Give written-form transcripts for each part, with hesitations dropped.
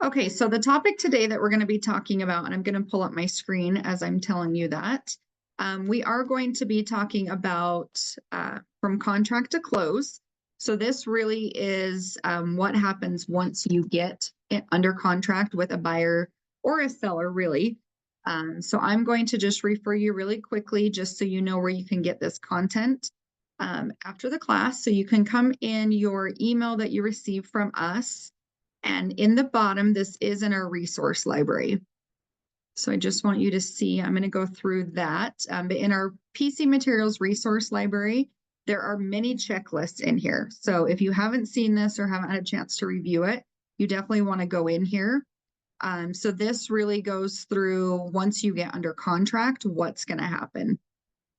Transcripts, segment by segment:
Okay, so the topic today that we're going to be talking about, and I'm going to pull up my screen as I'm telling you that, we are going to be talking about from contract to close. So this really is what happens once you get under contract with a buyer or a seller, really. So I'm going to just refer you really quickly just so you know where you can get this content after the class. So you can come in your email that you receive from us. And in the bottom, this is in our resource library. So I just want you to see, I'm going to go through that. But in our PC materials resource library, there are many checklists in here. So if you haven't seen this or haven't had a chance to review it, you definitely want to go in here. So this really goes through once you get under contract, what's going to happen.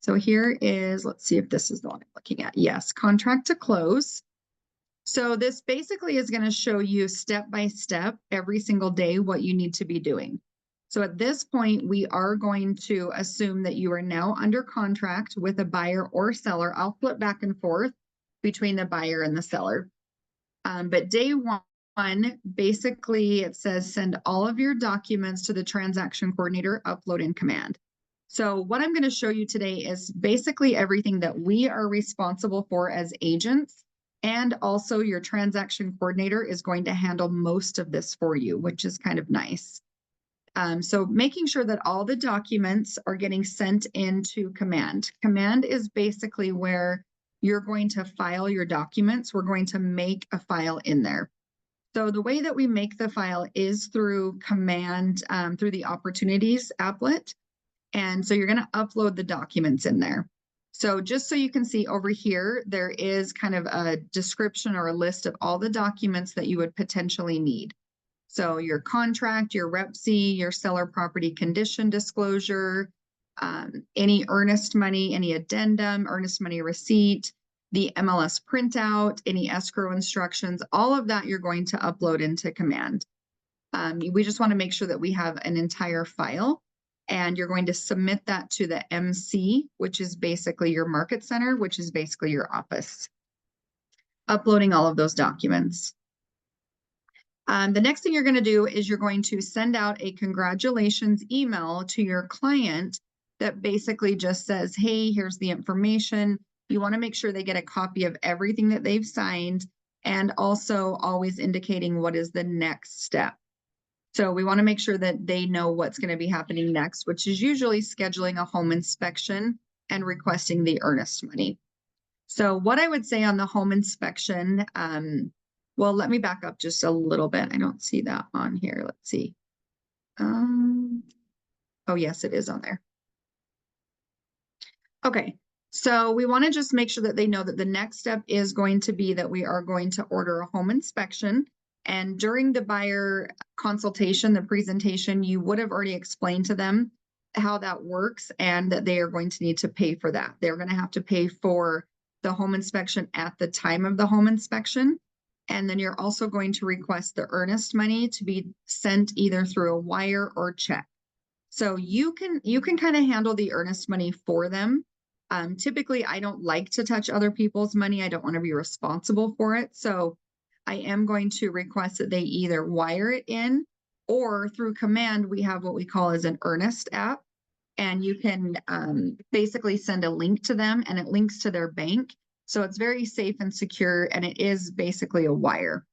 So here is, let's see if this is the one I'm looking at. Yes, contract to close. So this basically is going to show you step by step every single day what you need to be doing. So at this point, we are going to assume that you are now under contract with a buyer or seller. I'll flip back and forth between the buyer and the seller. But day one, basically it says send all of your documents to the transaction coordinator, upload in command. So what I'm going to show you today is basically everything that we are responsible for as agents. And also your transaction coordinator is going to handle most of this for you, which is kind of nice. So making sure that all the documents are getting sent into command. Command is basically where you're going to file your documents. We're going to make a file in there. So the way that we make the file is through command, through the opportunities applet. And so you're going to upload the documents in there. So just so you can see over here, there is kind of a description or a list of all the documents that you would potentially need. So your contract, your REPC, your seller property condition disclosure, any earnest money, any addendum, earnest money receipt, the MLS printout, any escrow instructions, all of that you're going to upload into command. We just want to make sure that we have an entire file. And you're going to submit that to the MC, which is basically your market center, which is basically your office. Uploading all of those documents. The next thing you're going to do is you're going to send out a congratulations email to your client that basically just says, hey, here's the information. You want to make sure they get a copy of everything that they've signed and also always indicating what is the next step. So we want to make sure that they know what's going to be happening next, which is usually scheduling a home inspection and requesting the earnest money. So what I would say on the home inspection, well, let me back up just a little bit. I don't see that on here. Let's see. Oh, yes, it is on there. Okay, so we want to just make sure that they know that the next step is going to be that we are going to order a home inspection. And during the buyer consultation, the presentation, you would have already explained to them how that works and that they are going to need to pay for that. They're going to have to pay for the home inspection at the time of the home inspection. And then you're also going to request the earnest money to be sent either through a wire or check. So you can kind of handle the earnest money for them. Typically, I don't like to touch other people's money. I don't want to be responsible for it. So I am going to request that they either wire it in or through command, we have what we call as an earnest app. And you can basically send a link to them and it links to their bank. So it's very safe and secure and it is basically a wire.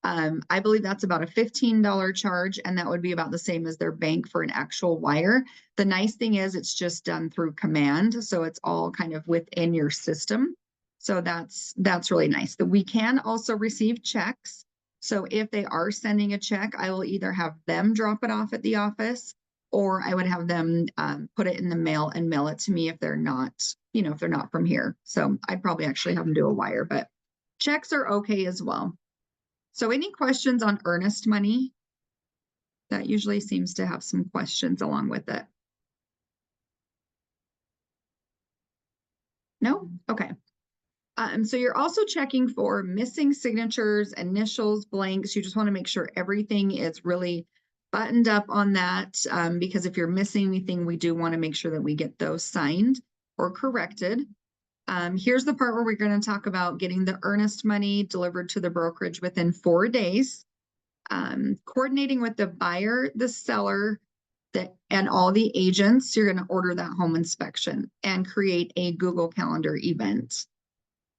I believe that's about a $15 charge and that would be about the same as their bank for an actual wire. The nice thing is it's just done through command. So it's all kind of within your system. So that's really nice. That we can also receive checks. So if they are sending a check, I will either have them drop it off at the office or I would have them put it in the mail and mail it to me if they're not, if they're not from here. So I'd probably actually have them do a wire, but checks are okay as well. So any questions on earnest money? That usually seems to have some questions along with it. No? Okay. So you're also checking for missing signatures, initials, blanks. You just want to make sure everything is really buttoned up on that because if you're missing anything, we do want to make sure that we get those signed or corrected. Here's the part where we're going to talk about getting the earnest money delivered to the brokerage within 4 days. Coordinating with the buyer, the seller, and all the agents. You're going to order that home inspection and create a Google Calendar event.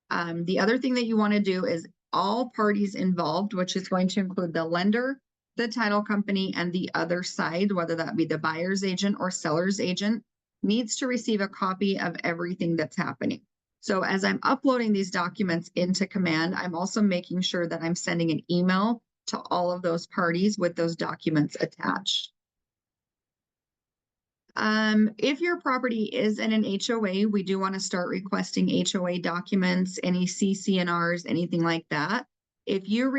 The other thing that you want to do is all parties involved, which is going to include the lender, the title company, and the other side, whether that be the buyer's agent or seller's agent, needs to receive a copy of everything that's happening. So as I'm uploading these documents into Command, I'm also making sure that I'm sending an email to all of those parties with those documents attached. If your property is in an HOA, we do want to start requesting HOA documents, any CC&Rs, anything like that. If you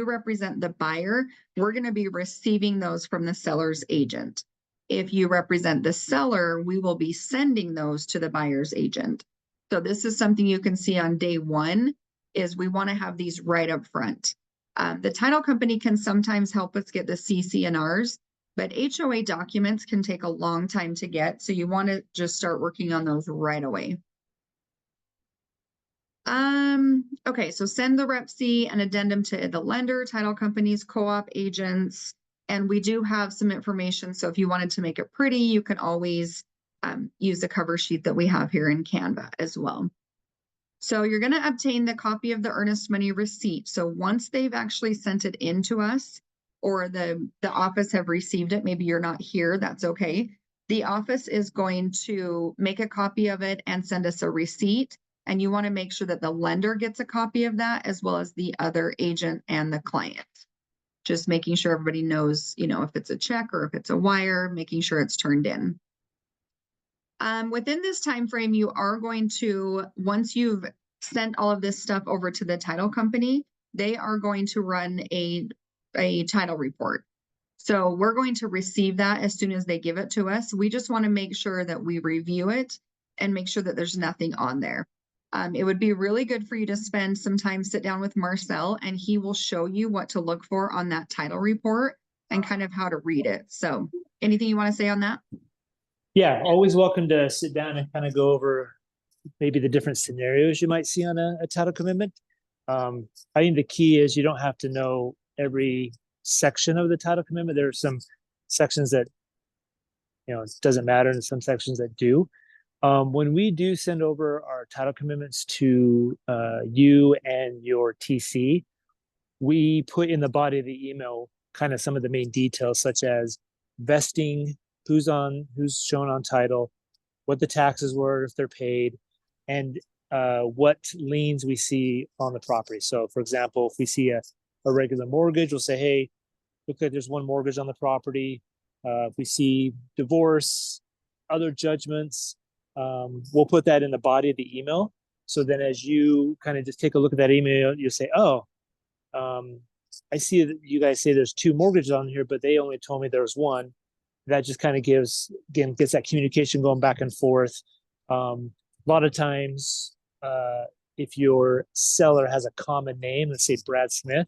represent the buyer, we're going to be receiving those from the seller's agent. If you represent the seller, we will be sending those to the buyer's agent. So this is something you can see on day one, is we want to have these right up front. The title company can sometimes help us get the CC&Rs, but HOA documents can take a long time to get, so you want to just start working on those right away. Okay, so send the Rep C an addendum to the lender, title companies, co-op agents, and we do have some information. So if you wanted to make it pretty, you can always use the cover sheet that we have here in Canva as well. So you're going to obtain the copy of the earnest money receipt. So once they've actually sent it in to us, or the office have received it, maybe you're not here, that's okay. The office is going to make a copy of it and send us a receipt. And you want to make sure that the lender gets a copy of that, as well as the other agent and the client. Just making sure everybody knows, if it's a check or if it's a wire, making sure it's turned in. Within this time frame, you are going to, once you've sent all of this stuff over to the title company, they are going to run a title report. So we're going to receive that as soon as they give it to us. We just want to make sure that we review it and make sure that there's nothing on there. It would be really good for you to spend some time, sit down with Marcel, and he will show you what to look for on that title report and kind of how to read it. So anything you want to say on that? Yeah, always welcome to sit down and kind of go over maybe the different scenarios you might see on a title commitment. I think the key is you don't have to know every section of the title commitment. There are some sections that, it doesn't matter, and some sections that do. When we do send over our title commitments to you and your TC, we put in the body of the email kind of some of the main details, such as vesting, who's shown on title, what the taxes were if they're paid, and what liens we see on the property. So for example, if we see a regular mortgage, we'll say, hey, look like there's one mortgage on the property. If we see divorce, other judgments, we'll put that in the body of the email. So then as you kind of just take a look at that email, you'll say, oh, I see that you guys say there's two mortgages on here, but they only told me there's one. That just kind of gets that communication going back and forth. A lot of times, if your seller has a common name, let's say Brad Smith,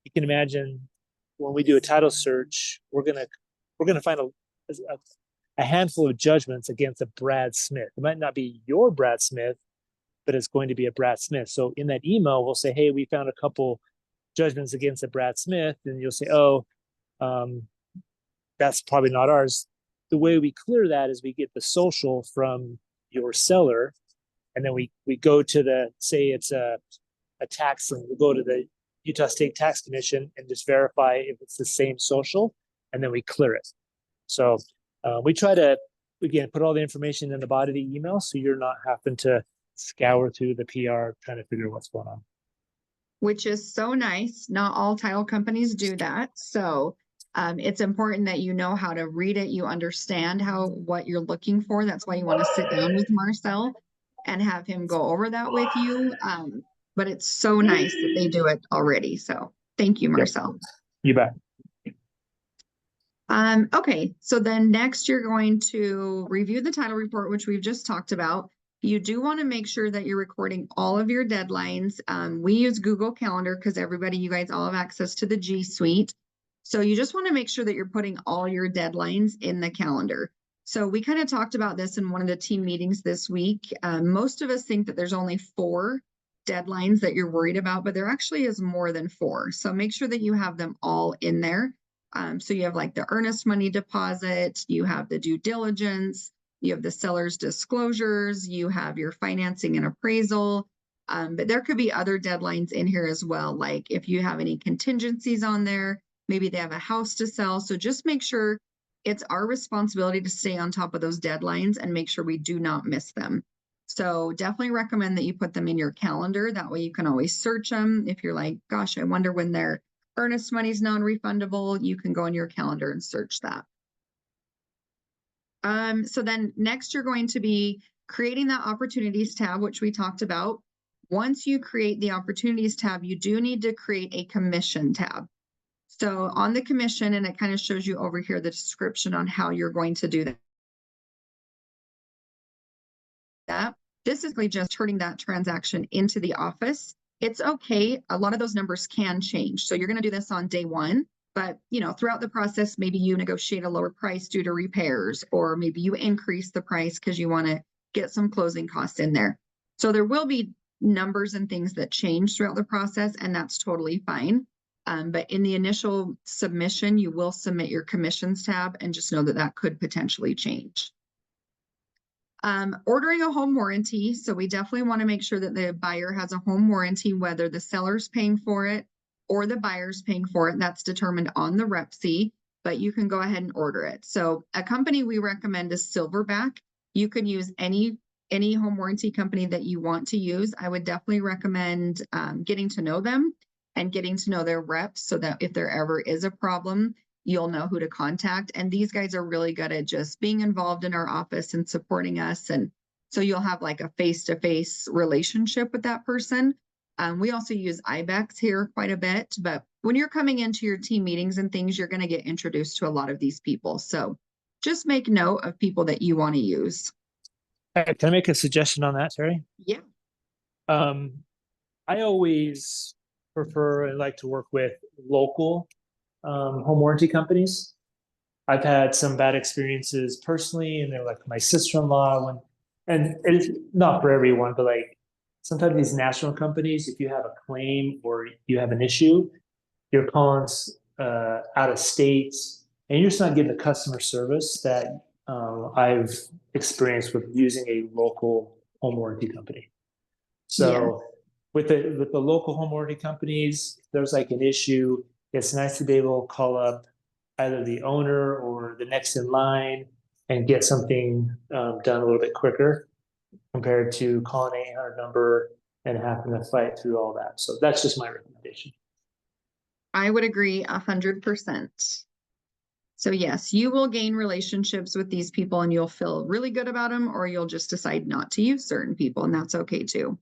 you can imagine when we do a title search, we're gonna find a handful of judgments against a Brad Smith. It might not be your Brad Smith, but it's going to be a Brad Smith. So in that email, we'll say, hey, we found a couple judgments against a Brad Smith, and you'll say, oh, that's probably not ours. The way we clear that is we get the social from your seller, and then we go to say it's a tax, and we go to the Utah State Tax Commission and just verify if it's the same social, and then we clear it. So we try to, again, put all the information in the body of the email so you're not having to scour through the PR trying to figure what's going on. Which is so nice. Not all title companies do that. So it's important that you know how to read it. You understand what you're looking for. That's why you want to sit down with Marcel and have him go over that with you. But it's so nice that they do it already. So thank you, Marcel. Yep. You bet. Okay, so then next you're going to review the title report, which we've just talked about. You do want to make sure that you're recording all of your deadlines. We use Google Calendar because you guys all have access to the G Suite. So you just want to make sure that you're putting all your deadlines in the calendar. So we kind of talked about this in one of the team meetings this week. Most of us think that there's only 4 deadlines that you're worried about, but there actually is more than 4. So make sure that you have them all in there. So you have like the earnest money deposit, you have the due diligence, you have the seller's disclosures, you have your financing and appraisal. But there could be other deadlines in here as well, like if you have any contingencies on there, maybe they have a house to sell. So just make sure it's our responsibility to stay on top of those deadlines and make sure we do not miss them. So definitely recommend that you put them in your calendar. That way you can always search them. If you're like, gosh, I wonder when their earnest money is non-refundable, you can go in your calendar and search that. So then next you're going to be creating that opportunities tab, which we talked about. Once you create the opportunities tab, you do need to create a commission tab. So on the commission, and it kind of shows you over here the description on how you're going to do that. This is really just turning that transaction into the office. It's okay. A lot of those numbers can change. So you're going to do this on day 1, but throughout the process, maybe you negotiate a lower price due to repairs, or maybe you increase the price because you want to get some closing costs in there. So there will be numbers and things that change throughout the process, and that's totally fine. But in the initial submission, you will submit your commissions tab, and just know that that could potentially change. Ordering a home warranty. So we definitely want to make sure that the buyer has a home warranty, whether the seller's paying for it or the buyer's paying for it. That's determined on the REPC, but you can go ahead and order it. So a company we recommend is Silverback. You can use any home warranty company that you want to use. I would definitely recommend getting to know them and getting to know their reps so that if there ever is a problem, you'll know who to contact. And these guys are really good at just being involved in our office and supporting us. And so you'll have like a face-to-face relationship with that person. We also use IBEX here quite a bit, but when you're coming into your team meetings and things, you're going to get introduced to a lot of these people. So just make note of people that you want to use. Can I make a suggestion on that, Terry? Yeah. I always prefer and like to work with local home warranty companies. I've had some bad experiences personally, and they're like my sister-in-law and it's not for everyone, but like sometimes these national companies, if you have a claim or you have an issue, you're calling out of state, and you're just not getting the customer service that I've experienced with using a local home warranty company. So with the local home warranty companies, if there's like an issue, it's nice to be able to call up either the owner or the next in line and get something done a little bit quicker compared to calling an 800 number and having to fight through all that. So that's just my recommendation. I would agree 100%. So yes, you will gain relationships with these people and you'll feel really good about them, or you'll just decide not to use certain people, and that's okay too.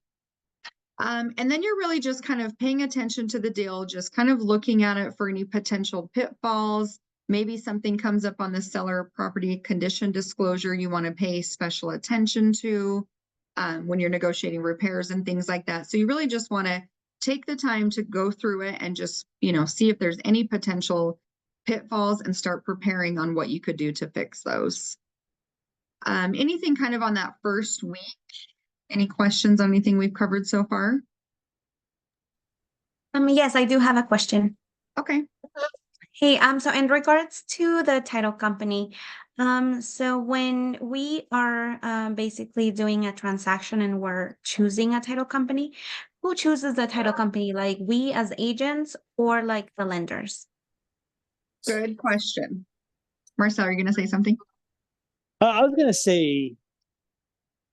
And then you're really just kind of paying attention to the deal, just kind of looking at it for any potential pitfalls. Maybe something comes up on the seller property condition disclosure you want to pay special attention to when you're negotiating repairs and things like that. So you really just want to take the time to go through it and just, see if there's any potential pitfalls and start preparing on what you could do to fix those. Anything kind of on that first week? Any questions on anything we've covered so far? Yes, I do have a question. Okay. Hey, so in regards to the title company, so when we are basically doing a transaction and we're choosing a title company, who chooses the title company? Like we as agents or like the lenders? Good question. Marcel, are you going to say something? I was going to say,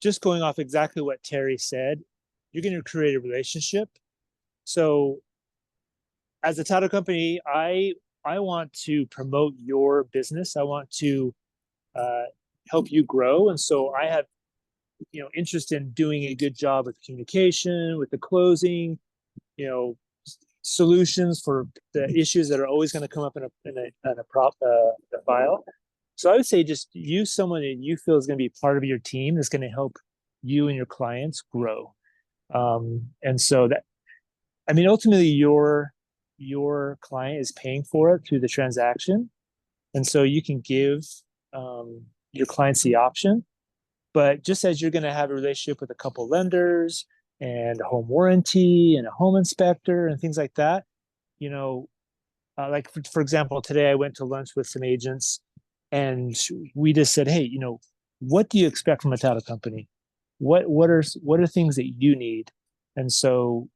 just going off exactly what Terry said, you're going to create a relationship. So as a title company, I want to promote your business. I want to help you grow. And so I have, interest in doing a good job with communication, with the closing, solutions for the issues that are always going to come up in a file. So I would say just use someone that you feel is going to be part of your team that's going to help you and your clients grow. And so ultimately your client is paying for it through the transaction. And so you can give your clients the option. But just as you're going to have a relationship with a couple lenders, and a home warranty and a home inspector and things like that. You know, like for example, today I went to lunch with some agents and we just said, hey, you know, what do you expect from a title company? What are things that you need? And so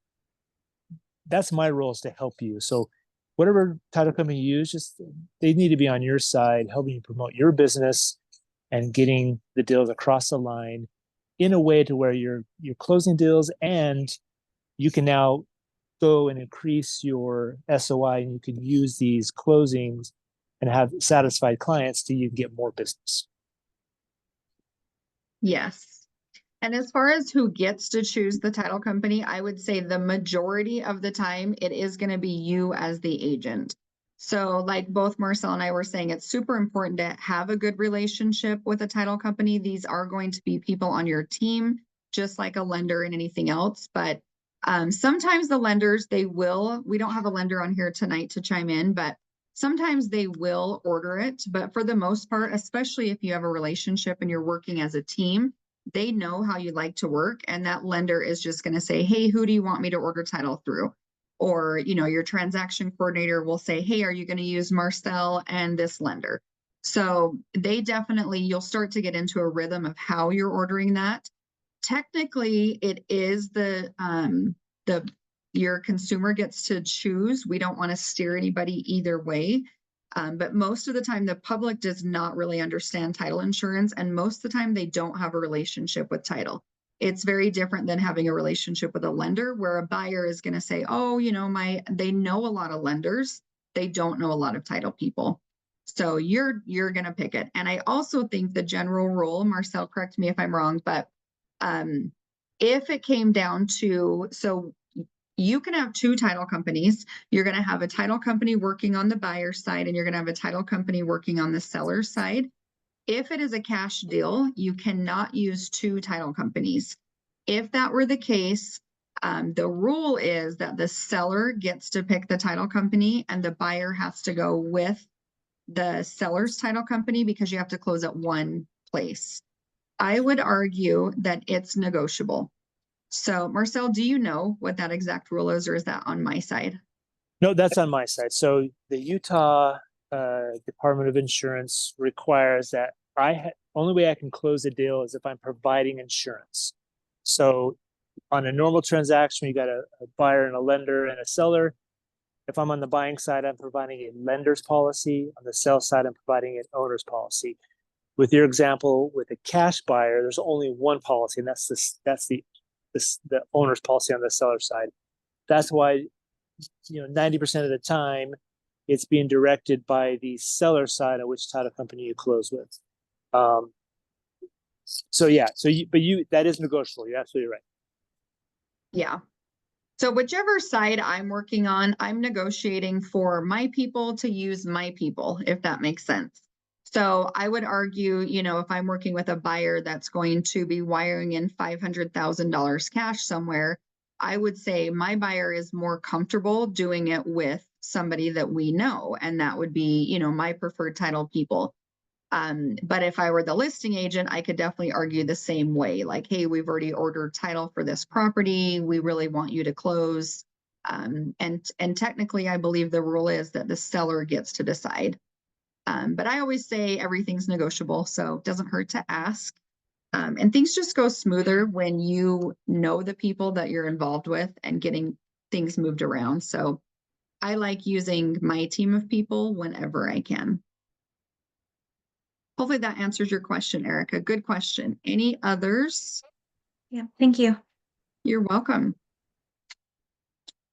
that's my role, is to help you. So whatever title company you use, just they need to be on your side, helping you promote your business and getting the deals across the line in a way to where you're closing deals, and you can now go and increase your SOI, and you can use these closings and have satisfied clients till you can get more business. Yes. And as far as who gets to choose the title company, I would say the majority of the time it is going to be you as the agent. So like both Marcel and I were saying, it's super important to have a good relationship with a title company. These are going to be people on your team, just like a lender and anything else. But sometimes the lenders, we don't have a lender on here tonight to chime in, but sometimes they will order it. But for the most part, especially if you have a relationship and you're working as a team, they know how you like to work, and that lender is just going to say, hey, who do you want me to order title through? Or, you know, your transaction coordinator will say, hey, are you going to use Marcel and this lender? So they definitely, you'll start to get into a rhythm of how you're ordering that. Technically, it is your consumer gets to choose. We don't want to steer anybody either way. But most of the time, the public does not really understand title insurance, and most of the time they don't have a relationship with title. It's very different than having a relationship with a lender, where a buyer is going to say, oh, you know, they know a lot of lenders. They don't know a lot of title people. So you're going to pick it. And I also think the general rule, Marcel, correct me if I'm wrong, but if it came down to, so you can have two title companies. You're going to have a title company working on the buyer side, and you're going to have a title company working on the seller side. If it is a cash deal, you cannot use two title companies. If that were the case, the rule is that the seller gets to pick the title company and the buyer has to go with the seller's title company, because you have to close at one place. I would argue that it's negotiable. So Marcel, do you know what that exact rule is, or is that on my side? No, that's on my side. So the Utah Department of Insurance requires that only way I can close a deal is if I'm providing insurance. So on a normal transaction, you got a buyer and a lender and a seller. If I'm on the buying side, I'm providing a lender's policy. On the sell side, I'm providing an owner's policy. With your example, with a cash buyer, there's only one policy, and that's the owner's policy on the seller side. That's why, 90% of the time it's being directed by the seller side of which title company you close with. So yeah, that is negotiable. You're absolutely right. Yeah. So whichever side I'm working on, I'm negotiating for my people to use my people, if that makes sense. So I would argue, if I'm working with a buyer that's going to be wiring in $500,000 cash somewhere, I would say my buyer is more comfortable doing it with somebody that we know, and that would be, my preferred title people. But if I were the listing agent, I could definitely argue the same way, like, hey, we've already ordered title for this property. We really want you to close. And technically, I believe the rule is that the seller gets to decide. But I always say everything's negotiable, so it doesn't hurt to ask. And things just go smoother when you know the people that you're involved with and getting things moved around. So I like using my team of people whenever I can. Hopefully that answers your question, Erica. Good question. Any others? Yeah, thank you. You're welcome.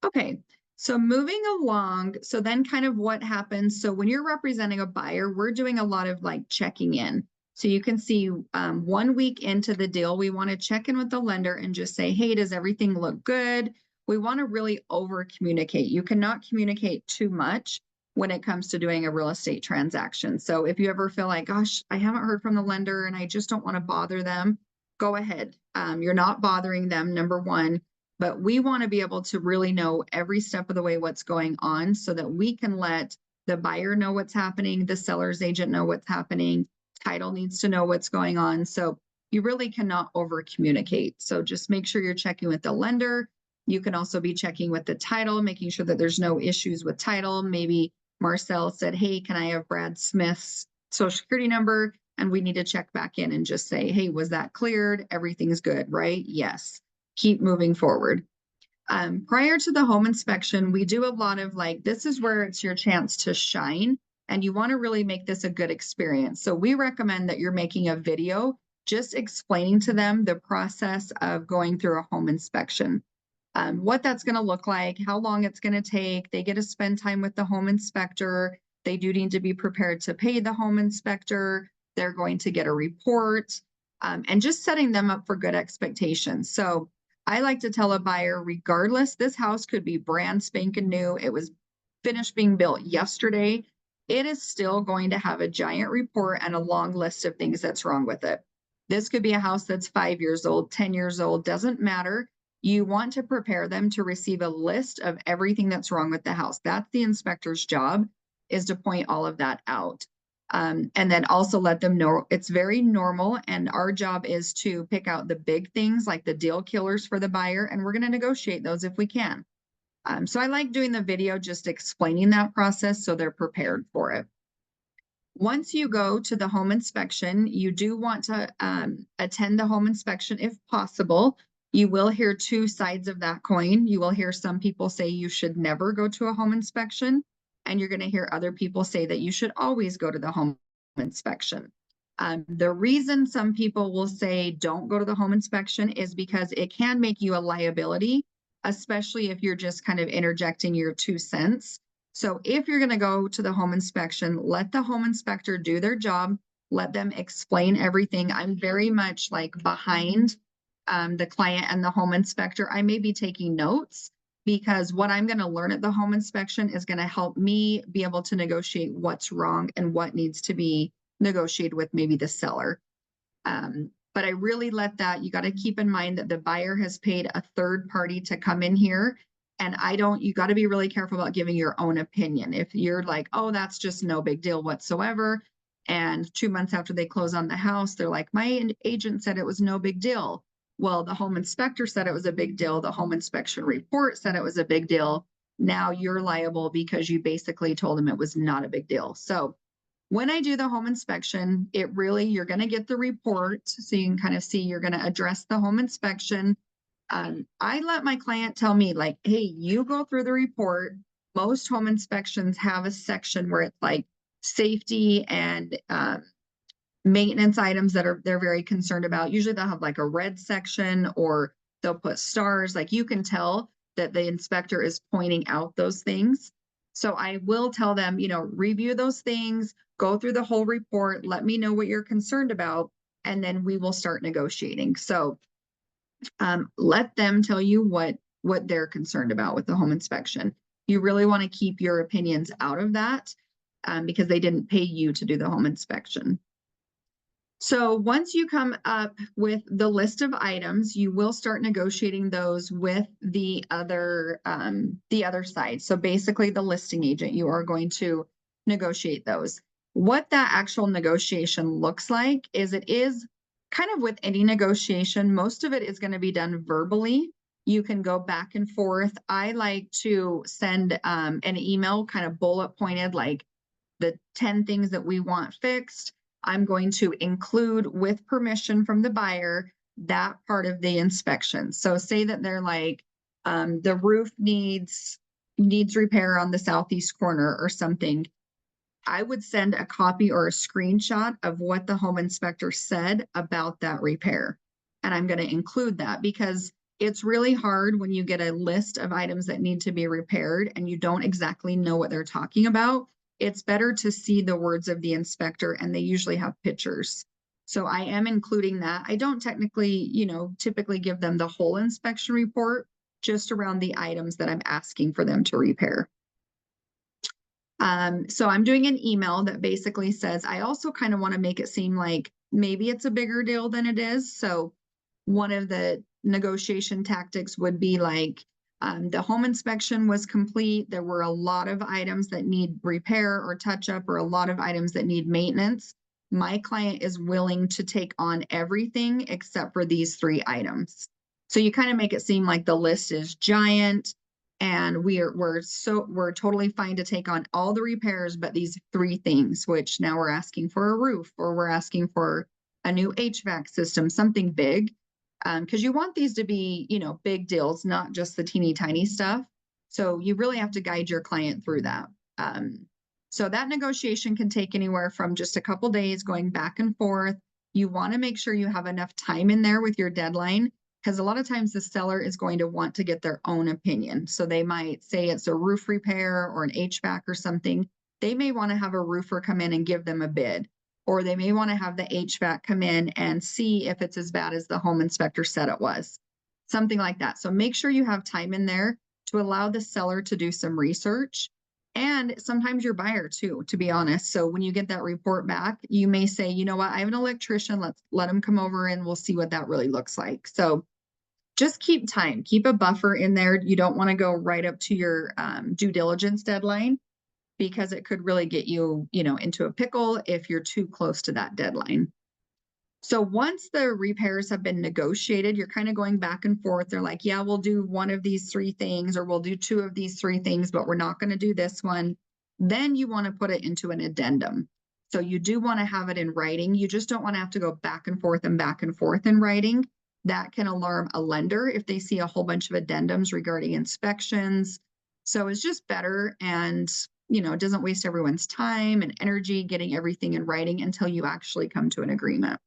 Okay, so moving along, so then kind of what happens. So when you're representing a buyer, we're doing a lot of like checking in. So you can see 1 week into the deal, we want to check in with the lender and just say, hey, does everything look good? We want to really over communicate. You cannot communicate too much when it comes to doing a real estate transaction. So if you ever feel like, gosh, I haven't heard from the lender and I just don't want to bother them, go ahead. You're not bothering them, number one, but we want to be able to really know every step of the way what's going on so that we can let the buyer know what's happening, the seller's agent know what's happening, title needs to know what's going on. So you really cannot over communicate. So just make sure you're checking with the lender. You can also be checking with the title, making sure that there's no issues with title. Maybe Marcel said, hey, can I have Brad Smith's social security number? And we need to check back in and just say, hey, was that cleared? Everything's good, right? Yes. Keep moving forward. Prior to the home inspection, we do a lot of like, this is where it's your chance to shine, and you want to really make this a good experience. So we recommend that you're making a video just explaining to them the process of going through a home inspection. What that's going to look like, how long it's going to take. They get to spend time with the home inspector. They do need to be prepared to pay the home inspector. They're going to get a report, and just setting them up for good expectations. So I like to tell a buyer, regardless, this house could be brand spanking new. It was finished being built yesterday. It is still going to have a giant report and a long list of things that's wrong with it. This could be a house that's 5 years old, 10 years old, doesn't matter. You want to prepare them to receive a list of everything that's wrong with the house. That's the inspector's job, is to point all of that out. And then also let them know it's very normal. And our job is to pick out the big things like the deal killers for the buyer. And we're going to negotiate those if we can. So I like doing the video, just explaining that process so they're prepared for it. Once you go to the home inspection, you do want to attend the home inspection if possible. You will hear two sides of that coin. You will hear some people say you should never go to a home inspection, and you're going to hear other people say that you should always go to the home inspection. The reason some people will say don't go to the home inspection is because it can make you a liability, especially if you're just kind of interjecting your 2 cents. So if you're going to go to the home inspection, let the home inspector do their job. Let them explain everything. I'm very much like behind the client and the home inspector. I may be taking notes because what I'm going to learn at the home inspection is going to help me be able to negotiate what's wrong and what needs to be negotiated with maybe the seller. But I really let that, you got to keep in mind that the buyer has paid a third party to come in here. And you got to be really careful about giving your own opinion. If you're like, oh, that's just no big deal whatsoever. And 2 months after they close on the house, they're like, my agent said it was no big deal. Well, the home inspector said it was a big deal. The home inspection report said it was a big deal. Now you're liable because you basically told them it was not a big deal. So when I do the home inspection, you're going to get the report. So you can kind of see, you're going to address the home inspection. I let my client tell me like, hey, you go through the report. Most home inspections have a section where it's like safety and maintenance items that they're very concerned about. Usually they'll have like a red section, or they'll put stars. Like you can tell that the inspector is pointing out those things. So I will tell them, review those things, go through the whole report, let me know what you're concerned about, and then we will start negotiating. So let them tell you what they're concerned about with the home inspection. You really want to keep your opinions out of that because they didn't pay you to do the home inspection. So once you come up with the list of items, you will start negotiating those with the other side. So basically the listing agent, you are going to negotiate those. What that actual negotiation looks like is, it is kind of with any negotiation, most of it is going to be done verbally. You can go back and forth. I like to send an email kind of bullet pointed, like the 10 things that we want fixed. I'm going to include, with permission from the buyer, that part of the inspection. So say that they're like, the roof needs repair on the southeast corner or something. I would send a copy or a screenshot of what the home inspector said about that repair. And I'm going to include that because it's really hard when you get a list of items that need to be repaired and you don't exactly know what they're talking about. It's better to see the words of the inspector, and they usually have pictures. So I am including that. I don't typically give them the whole inspection report, just around the items that I'm asking for them to repair. So I'm doing an email that basically says, I also kind of want to make it seem like maybe it's a bigger deal than it is. So one of the negotiation tactics would be like, the home inspection was complete. There were a lot of items that need repair or touch up, or a lot of items that need maintenance. my client is willing to take on everything except for these 3 items. So you kind of make it seem like the list is giant and we're totally fine to take on all the repairs, but these 3 things, which now we're asking for a roof or we're asking for a new HVAC system, something big. Because you want these to be, big deals, not just the teeny tiny stuff. So you really have to guide your client through that. So that negotiation can take anywhere from just a couple days going back and forth. You want to make sure you have enough time in there with your deadline, because a lot of times the seller is going to want to get their own opinion. So they might say it's a roof repair or an HVAC or something. They may want to have a roofer come in and give them a bid, or they may want to have the HVAC come in and see if it's as bad as the home inspector said it was, something like that. So make sure you have time in there to allow the seller to do some research. And sometimes your buyer too, to be honest. So when you get that report back, you may say, you know what, I have an electrician, let's let him come over and we'll see what that really looks like. So just keep time, keep a buffer in there. You don't want to go right up to your due diligence deadline, because it could really get you, into a pickle if you're too close to that deadline. So once the repairs have been negotiated, you're kind of going back and forth. They're like, yeah, we'll do one of these 3 things, or we'll do 2 of these 3 things, but we're not going to do this one. Then you want to put it into an addendum. So you do want to have it in writing. You just don't want to have to go back and forth in writing. That can alarm a lender if they see a whole bunch of addendums regarding inspections. So it's just better, and it doesn't waste everyone's time and energy getting everything in writing until you actually come to an agreement.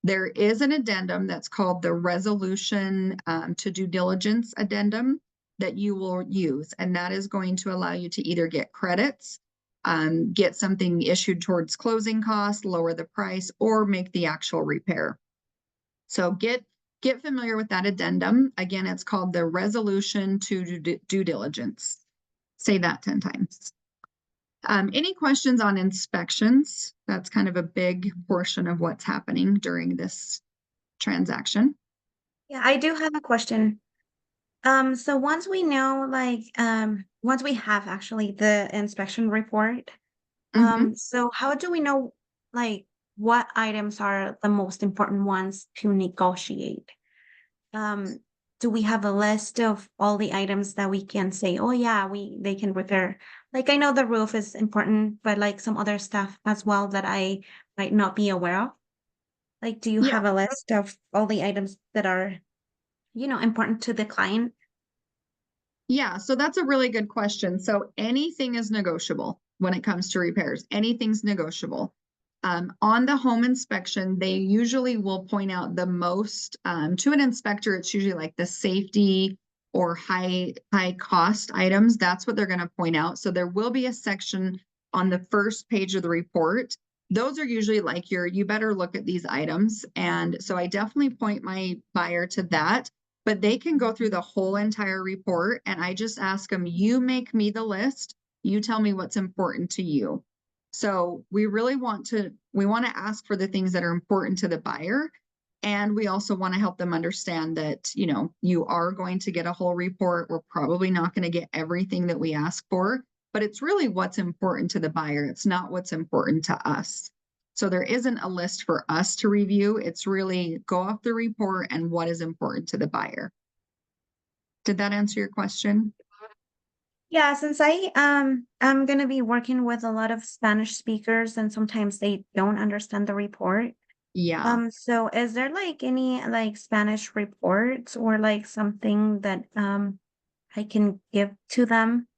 There is an addendum that's called the resolution to due diligence addendum that you will use. And that is going to allow you to either get credits, get something issued towards closing costs, lower the price, or make the actual repair. So get familiar with that addendum. Again, it's called the resolution to due diligence. Say that 10 times. Any questions on inspections? That's kind of a big portion of what's happening during this transaction. Yeah, I do have a question. So once we know, once we have actually the inspection report, Mhm. so how do we know, like, what items are the most important ones to negotiate? Um, do we have a list of all the items that we can say, oh yeah, they can repair? Like, I know the roof is important, but like some other stuff as well that I might not be aware of. Like, do you Yeah. have a list of all the items that are, important to the client? Yeah, so that's a really good question. So anything is negotiable when it comes to repairs. Anything's negotiable. On the home inspection, they usually will point out the most to an inspector. It's usually like the safety or high cost items. That's what they're going to point out. So there will be a section on the first page of the report. Those are usually like you better look at these items. And so I definitely point my buyer to that. But they can go through the whole entire report, and I just ask them, you make me the list, you tell me what's important to you. So we want to ask for the things that are important to the buyer. And we also want to help them understand that, you are going to get a whole report. We're probably not going to get everything that we ask for, but it's really what's important to the buyer. It's not what's important to us. So there isn't a list for us to review. It's really go off the report and what is important to the buyer. Did that answer your question? Yeah, since I'm gonna be working with a lot of Spanish speakers and sometimes they don't understand the report. Yeah. So is there like any like Spanish reports or like something that I can give to them?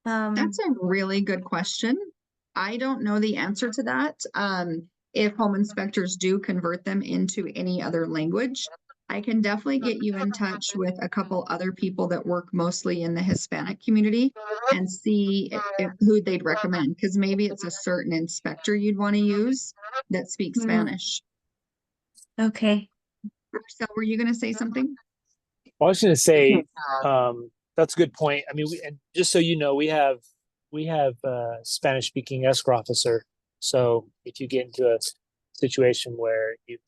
That's Um, a really good question. I don't know the answer to that. If home inspectors do convert them into any other language, I can definitely get you in touch with a couple other people that work mostly in the Hispanic community and see who they'd recommend, because maybe it's a certain inspector you'd want to use that speaks mm, Spanish. okay. So were you going to say something? Well, I was going to say, that's a good point. I mean, and just so you know, we have a Spanish speaking escrow officer. So if you get into a situation where you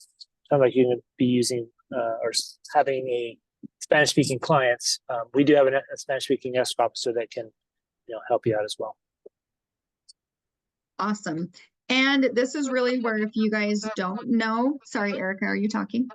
sound like you're going to be using or having a Spanish speaking clients, we do have a Spanish speaking escrow officer that can help you out as well. Awesome. And this is really where if you guys don't know, sorry, Erica, are you talking?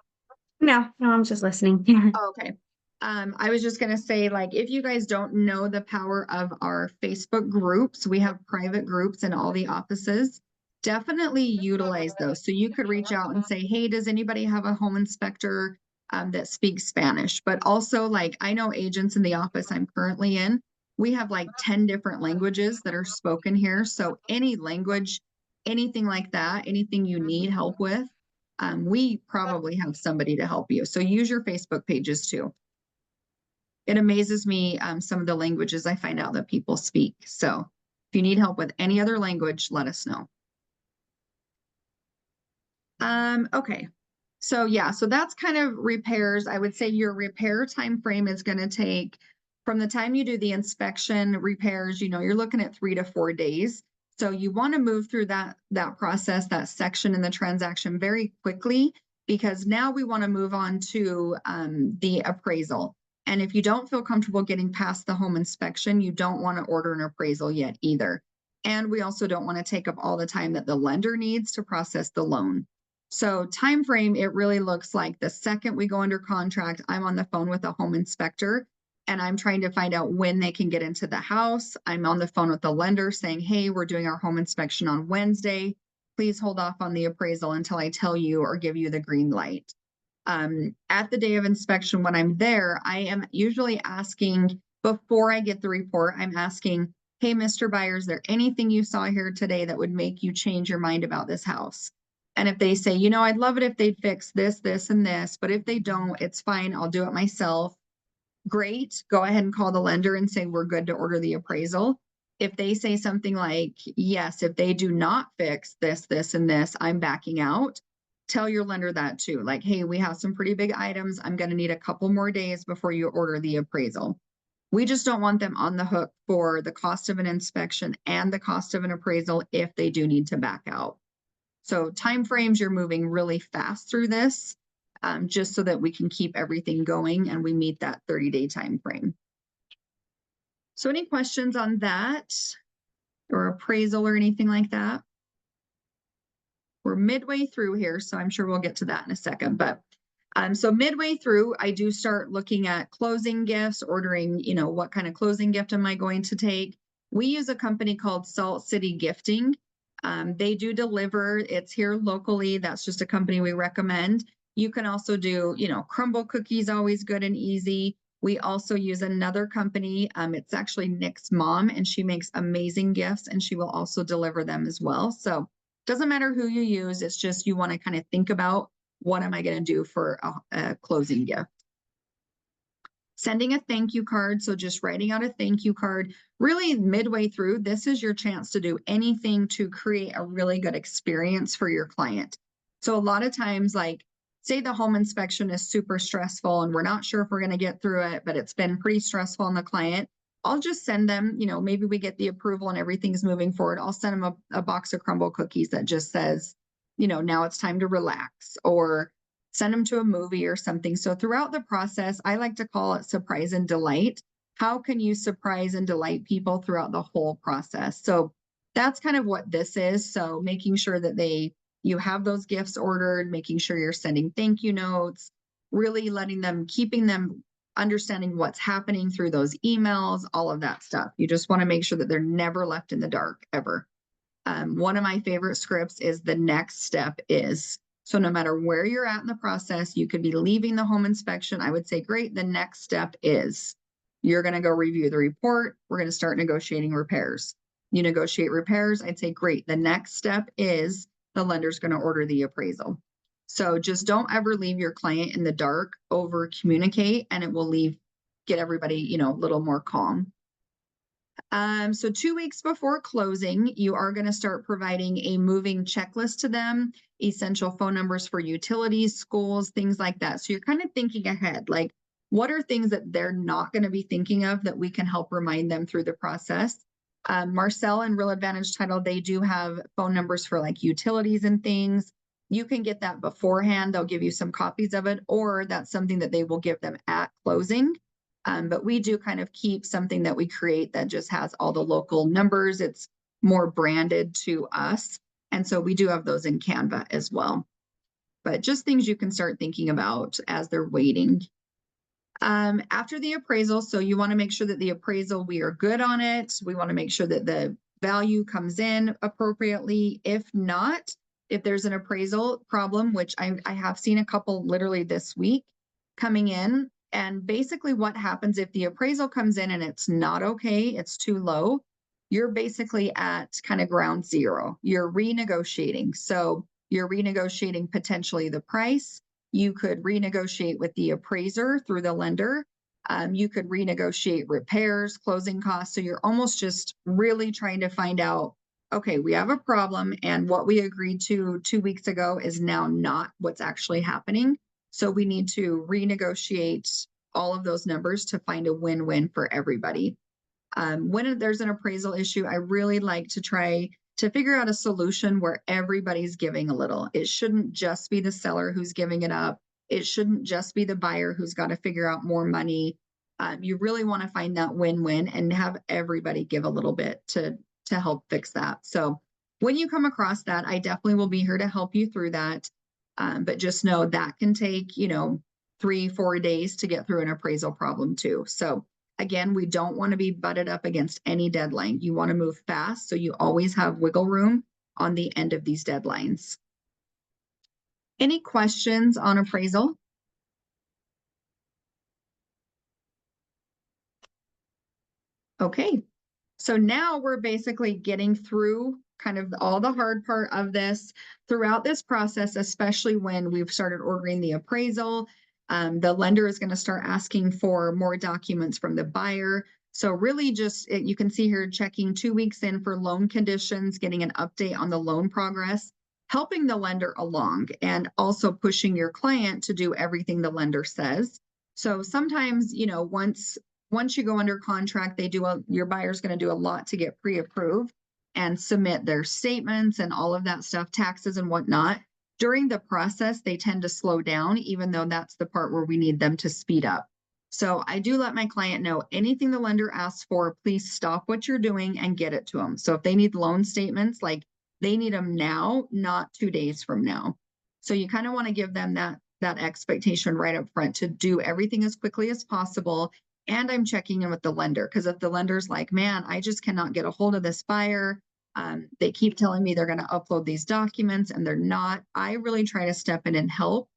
No, I'm just listening. Oh, okay. I was just gonna say, like, if you guys don't know the power of our Facebook groups, we have private groups in all the offices. Definitely utilize those. So you could reach out and say, hey, does anybody have a home inspector that speaks Spanish? But also, like, I know agents in the office I'm currently in, we have like 10 different languages that are spoken here. So any language, anything like that, anything you need help with, we probably have somebody to help you. So use your Facebook pages too. It amazes me some of the languages I find out that people speak. So if you need help with any other language, let us know. Okay. So yeah, so that's kind of repairs. I would say your repair time frame is going to take from the time you do the inspection repairs, you're looking at 3 to 4 days. So you want to move through that process, that section in the transaction very quickly, because now we want to move on to the appraisal. And if you don't feel comfortable getting past the home inspection, you don't want to order an appraisal yet either. And we also don't want to take up all the time that the lender needs to process the loan. So time frame, it really looks like the second we go under contract, I'm on the phone with a home inspector and I'm trying to find out when they can get into the house. I'm on the phone with the lender saying, hey, we're doing our home inspection on Wednesday. Please hold off on the appraisal until I tell you or give you the green light. At the day of inspection, when I'm there, I am usually asking, before I get the report, I'm asking, hey, Mr. Buyer, is there anything you saw here today that would make you change your mind about this house? And if they say, I'd love it if they'd fix this, this, and this, but if they don't, it's fine. I'll do it myself. Great. Go ahead and call the lender and say, we're good to order the appraisal. If they say something like, yes, if they do not fix this, this, and this, I'm backing out. Tell your lender that too. Like, hey, we have some pretty big items. I'm going to need a couple more days before you order the appraisal. We just don't want them on the hook for the cost of an inspection and the cost of an appraisal if they do need to back out. So timeframes, you're moving really fast through this, just so that we can keep everything going and we meet that 30-day time frame. So any questions on that or appraisal or anything like that? We're midway through here, so I'm sure we'll get to that in a second. But so midway through, I do start looking at closing gifts, ordering, what kind of closing gift am I going to take? We use a company called Salt City Gifting. They do deliver. It's here locally. That's just a company we recommend. You can also do, crumble cookies, always good and easy. We also use another company. It's actually Nick's mom, and she makes amazing gifts, and she will also deliver them as well. So it doesn't matter who you use. It's just you want to kind of think about, what am I going to do for a closing gift? Sending a thank you card. So just writing out a thank you card. Really midway through, this is your chance to do anything to create a really good experience for your client. So a lot of times, like, say the home inspection is super stressful and we're not sure if we're going to get through it, but it's been pretty stressful on the client. I'll just send them, maybe we get the approval and everything's moving forward. I'll send them a box of crumble cookies that just says, now it's time to relax, or send them to a movie or something. So throughout the process, I like to call it surprise and delight. How can you surprise and delight people throughout the whole process? So that's kind of what this is. So making sure that you have those gifts ordered, making sure you're sending thank you notes, really keeping them understanding what's happening through those emails, all of that stuff. You just want to make sure that they're never left in the dark ever. One of my favorite scripts is the next step is. So no matter where you're at in the process, you could be leaving the home inspection. I would say, great, the next step is you're going to go review the report. We're going to start negotiating repairs. You negotiate repairs. I'd say, great, the next step is the lender's going to order the appraisal. So just don't ever leave your client in the dark, over communicate, and it will get everybody, a little more calm. So 2 weeks before closing, you are going to start providing a moving checklist to them, essential phone numbers for utilities, schools, things like that. So you're kind of thinking ahead, like, what are things that they're not going to be thinking of that we can help remind them through the process? Marcel and Real Advantage Title, they do have phone numbers for like utilities and things. You can get that beforehand. They'll give you some copies of it, or that's something that they will give them at closing. But we do kind of keep something that we create that just has all the local numbers. It's more branded to us. And so we do have those in Canva as well. But just things you can start thinking about as they're waiting. After the appraisal, so you want to make sure that the appraisal, we are good on it. We want to make sure that the value comes in appropriately. If not, if there's an appraisal problem, which I have seen a couple literally this week coming in, and basically what happens if the appraisal comes in and it's not okay, it's too low, you're basically at kind of ground zero. You're renegotiating. So you're renegotiating potentially the price. You could renegotiate with the appraiser through the lender. You could renegotiate repairs, closing costs. So you're almost just really trying to find out, okay, we have a problem, and what we agreed to 2 weeks ago is now not what's actually happening. So we need to renegotiate all of those numbers to find a win-win for everybody. When there's an appraisal issue, I really like to try to figure out a solution where everybody's giving a little. It shouldn't just be the seller who's giving it up. It shouldn't just be the buyer who's got to figure out more money. You really want to find that win-win and have everybody give a little bit to help fix that. So when you come across that, I definitely will be here to help you through that. But just know that can take, 3-4 days to get through an appraisal problem too. So again, we don't want to be butted up against any deadline. You want to move fast, so you always have wiggle room on the end of these deadlines. Any questions on appraisal? Okay, so now we're basically getting through kind of all the hard part of this. Throughout this process, especially when we've started ordering the appraisal, the lender is going to start asking for more documents from the buyer. So really just, you can see here, checking 2 weeks in for loan conditions, getting an update on the loan progress, helping the lender along, and also pushing your client to do everything the lender says. So sometimes, once you go under contract, your buyer's going to do a lot to get pre-approved and submit their statements and all of that stuff, taxes and whatnot. During the process, they tend to slow down, even though that's the part where we need them to speed up. So I do let my client know anything the lender asks for, please stop what you're doing and get it to them. So if they need loan statements, like they need them now, not 2 days from now. So you kind of want to give them that expectation right up front to do everything as quickly as possible. And I'm checking in with the lender, because if the lender's like, man, I just cannot get a hold of this buyer, they keep telling me they're going to upload these documents and they're not, I really try to step in and help,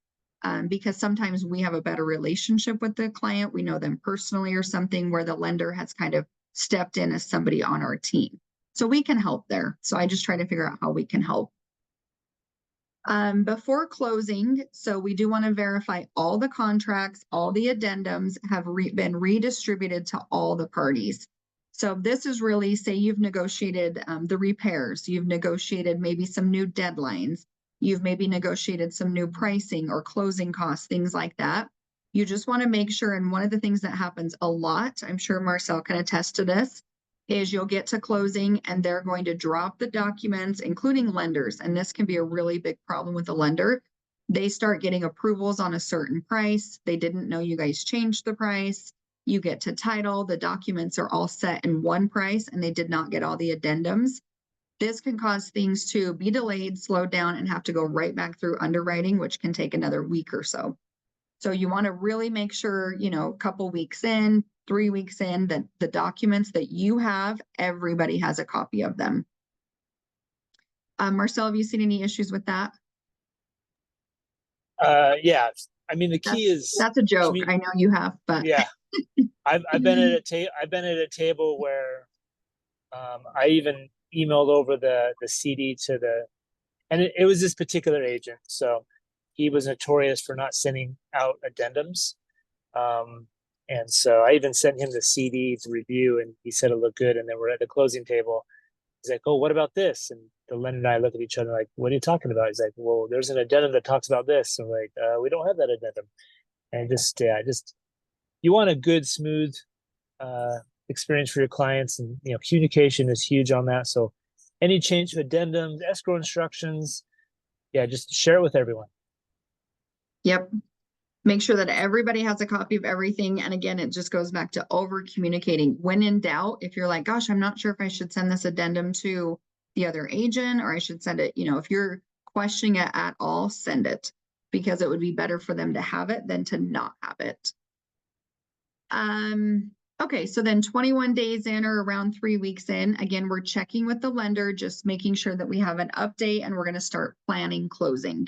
because sometimes we have a better relationship with the client. We know them personally or something, where the lender has kind of stepped in as somebody on our team. So we can help there. So I just try to figure out how we can help. Before closing, so we do want to verify all the contracts, all the addendums have been redistributed to all the parties. So this is really, say you've negotiated the repairs, you've negotiated maybe some new deadlines, you've maybe negotiated some new pricing or closing costs, things like that. You just want to make sure, and one of the things that happens a lot, I'm sure Marcel can attest to this, is you'll get to closing and they're going to drop the documents, including lenders. And this can be a really big problem with a lender. They start getting approvals on a certain price. They didn't know you guys changed the price. You get to title, the documents are all set in one price and they did not get all the addendums. This can cause things to be delayed, slowed down, and have to go right back through underwriting, which can take another week or so. So you want to really make sure, a couple weeks in, 3 weeks in, that the documents that you have, everybody has a copy of them. Marcel, have you seen any issues with that? Yeah. I mean, the key is that's a joke. I know you have, but yeah, I've been at a table where I even emailed over the CD to and it was this particular agent. So he was notorious for not sending out addendums. And so I even sent him the CD to review, and he said it looked good. And then we're at the closing table. He's like, "Oh, what about this?" And the lender and I look at each other like, "What are you talking about?" He's like, "Well, there's an addendum that talks about this." And we're like, "We don't have that addendum." And you want a good, smooth experience for your clients, and communication is huge on that. So any change to addendums, escrow instructions, just share it with everyone. Yep. Make sure that everybody has a copy of everything. And again, it just goes back to over communicating. When in doubt, if you're like, gosh, I'm not sure if I should send this addendum to the other agent, or I should send it, if you're questioning it at all, send it, because it would be better for them to have it than to not have it. Okay, so then 21 days in, or around 3 weeks in, again, we're checking with the lender, just making sure that we have an update, and we're going to start planning closing.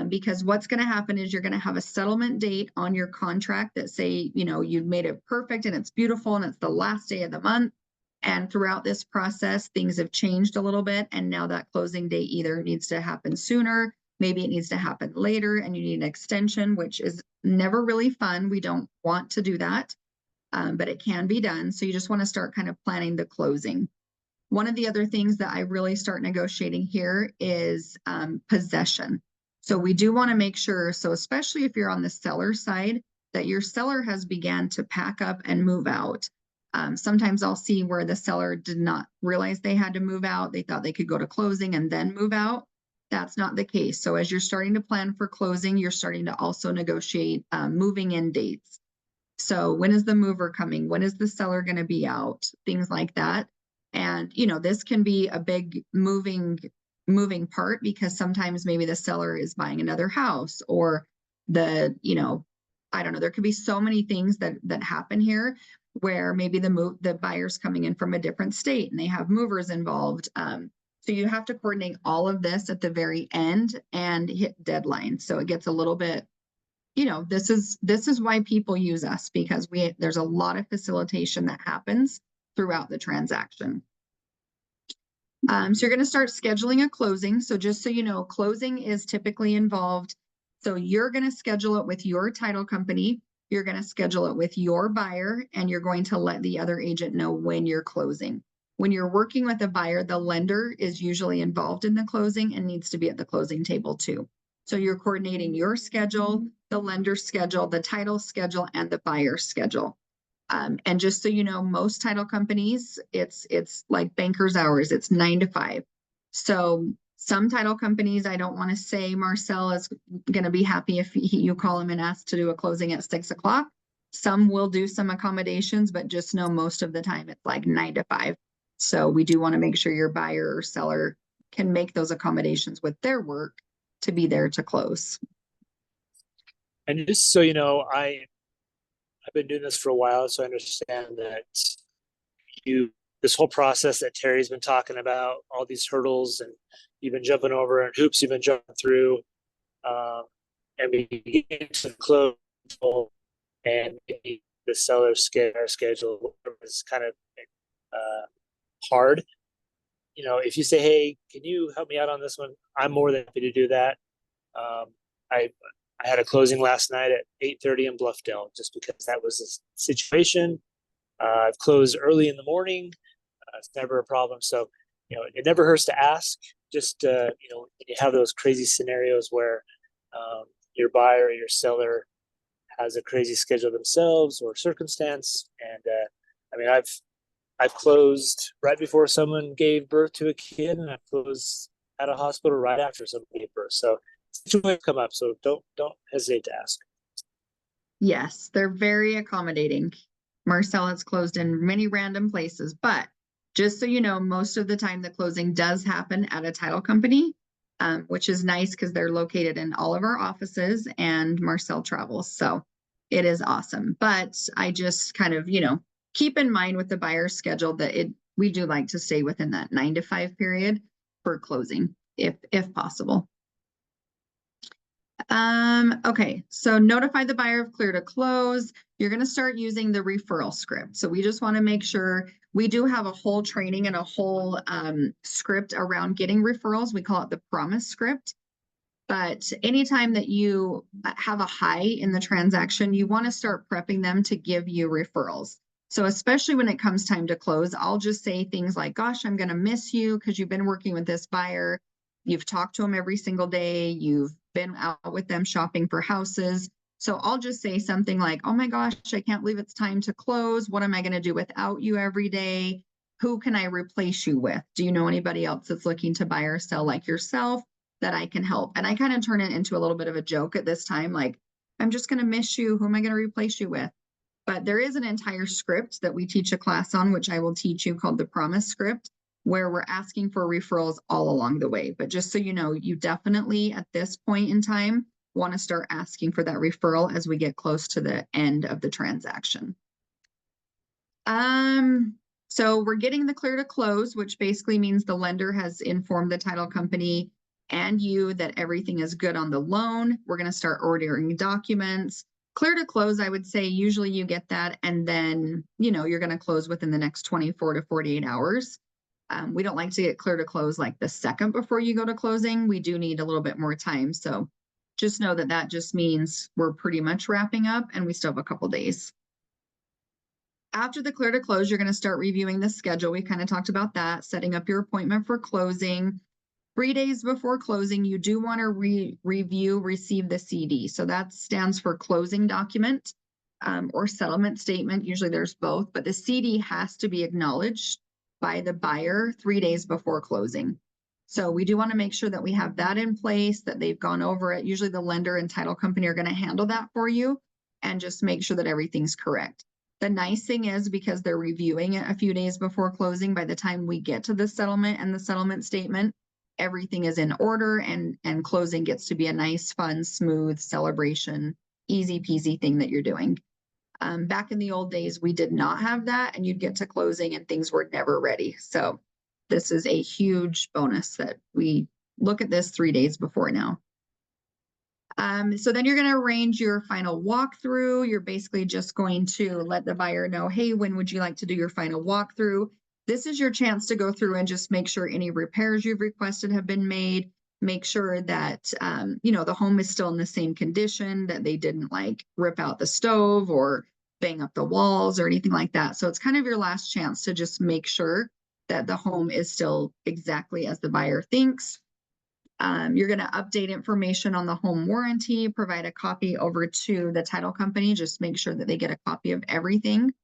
Because what's going to happen is you're going to have a settlement date on your contract that say, you've made it perfect and it's beautiful and it's the last day of the month. And throughout this process, things have changed a little bit. And now that closing date either needs to happen sooner, maybe it needs to happen later, and you need an extension, which is never really fun. We don't want to do that, but it can be done. So you just want to start kind of planning the closing. One of the other things that I really start negotiating here is possession. So we do want to make sure, so especially if you're on the seller side, that your seller has began to pack up and move out. Sometimes I'll see where the seller did not realize they had to move out. They thought they could go to closing and then move out. That's not the case. So as you're starting to plan for closing, you're starting to also negotiate moving in dates. So when is the mover coming? When is the seller going to be out? Things like that. And, this can be a big moving part, because sometimes maybe the seller is buying another house, or I don't know, there could be so many things that happen here, where maybe the buyer's coming in from a different state and they have movers involved. So you have to coordinate all of this at the very end and hit deadlines. So it gets a little bit, this is why people use us, because there's a lot of facilitation that happens throughout the transaction. So you're going to start scheduling a closing. So just so you know, closing is typically involved. So you're going to schedule it with your title company. You're going to schedule it with your buyer, and you're going to let the other agent know when you're closing. When you're working with a buyer, the lender is usually involved in the closing and needs to be at the closing table too. So you're coordinating your schedule, the lender's schedule, the title schedule, and the buyer's schedule. And just so you know, most title companies, it's like banker's hours. It's 9 to 5. So some title companies, I don't want to say Marcel is going to be happy if you call him and ask to do a closing at 6 o'clock. Some will do some accommodations, but just know most of the time it's like 9 to 5. So we do want to make sure your buyer or seller can make those accommodations with their work to be there to close. And just so you know, I've been doing this for a while, so I understand that this whole process that Terry's been talking about, all these hurdles and you've been jumping over and hoops you've been jumping through, and we get to the close, and maybe the seller's schedule is kind of hard. If you say, hey, can you help me out on this one? I'm more than happy to do that. I had a closing last night at 8:30 in Bluffdale, just because that was the situation. I've closed early in the morning. It's never a problem. So, it never hurts to ask. Just, when you have those crazy scenarios where your buyer or your seller has a crazy schedule themselves or circumstance. And I've closed right before someone gave birth to a kid, and I've closed at a hospital right after someone gave birth. So situations come up, so don't hesitate to ask. Yes, they're very accommodating. Marcel has closed in many random places, but just so you know, most of the time the closing does happen at a title company, which is nice because they're located in all of our offices and Marcel travels. So it is awesome. But I just kind of, keep in mind with the buyer's schedule that we do like to stay within that 9 to 5 period for closing, if possible. Okay, so notify the buyer of clear to close. You're going to start using the referral script. So we just want to make sure we do have a whole training and a whole script around getting referrals. We call it the promise script. But anytime that you have a high in the transaction, you want to start prepping them to give you referrals. So especially when it comes time to close, I'll just say things like, gosh, I'm going to miss you because you've been working with this buyer. You've talked to them every single day. You've been out with them shopping for houses. So I'll just say something like, oh my gosh, I can't believe it's time to close. What am I going to do without you every day? Who can I replace you with? Do you know anybody else that's looking to buy or sell like yourself that I can help? And I kind of turn it into a little bit of a joke at this time. Like, I'm just going to miss you. Who am I going to replace you with? But there is an entire script that we teach a class on, which I will teach you, called the promise script. where we're asking for referrals all along the way. But just so you know, you definitely at this point in time want to start asking for that referral as we get close to the end of the transaction. So we're getting the clear to close, which basically means the lender has informed the title company and you that everything is good on the loan. We're going to start ordering documents. Clear to close, I would say usually you get that and then, you're going to close within the next 24 to 48 hours. We don't like to get clear to close like the second before you go to closing. We do need a little bit more time. So just know that that just means we're pretty much wrapping up and we still have a couple days. After the clear to close, you're going to start reviewing the schedule. We kind of talked about that, setting up your appointment for closing. 3 days before closing, you do want to receive the CD. So that stands for closing document or settlement statement. Usually there's both, but the CD has to be acknowledged by the buyer 3 days before closing. So we do want to make sure that we have that in place, that they've gone over it. Usually the lender and title company are going to handle that for you and just make sure that everything's correct. The nice thing is because they're reviewing it a few days before closing, by the time we get to the settlement and the settlement statement, everything is in order and closing gets to be a nice, fun, smooth celebration, easy peasy thing that you're doing. Back in the old days, we did not have that and you'd get to closing and things were never ready. So this is a huge bonus that we look at this 3 days before now. So then you're going to arrange your final walkthrough. You're basically just going to let the buyer know, hey, when would you like to do your final walkthrough? This is your chance to go through and just make sure any repairs you've requested have been made. Make sure that, the home is still in the same condition, that they didn't like rip out the stove or bang up the walls or anything like that. So it's kind of your last chance to just make sure that the home is still exactly as the buyer thinks. You're going to update information on the home warranty, provide a copy over to the title company, just make sure that they get a copy of everything.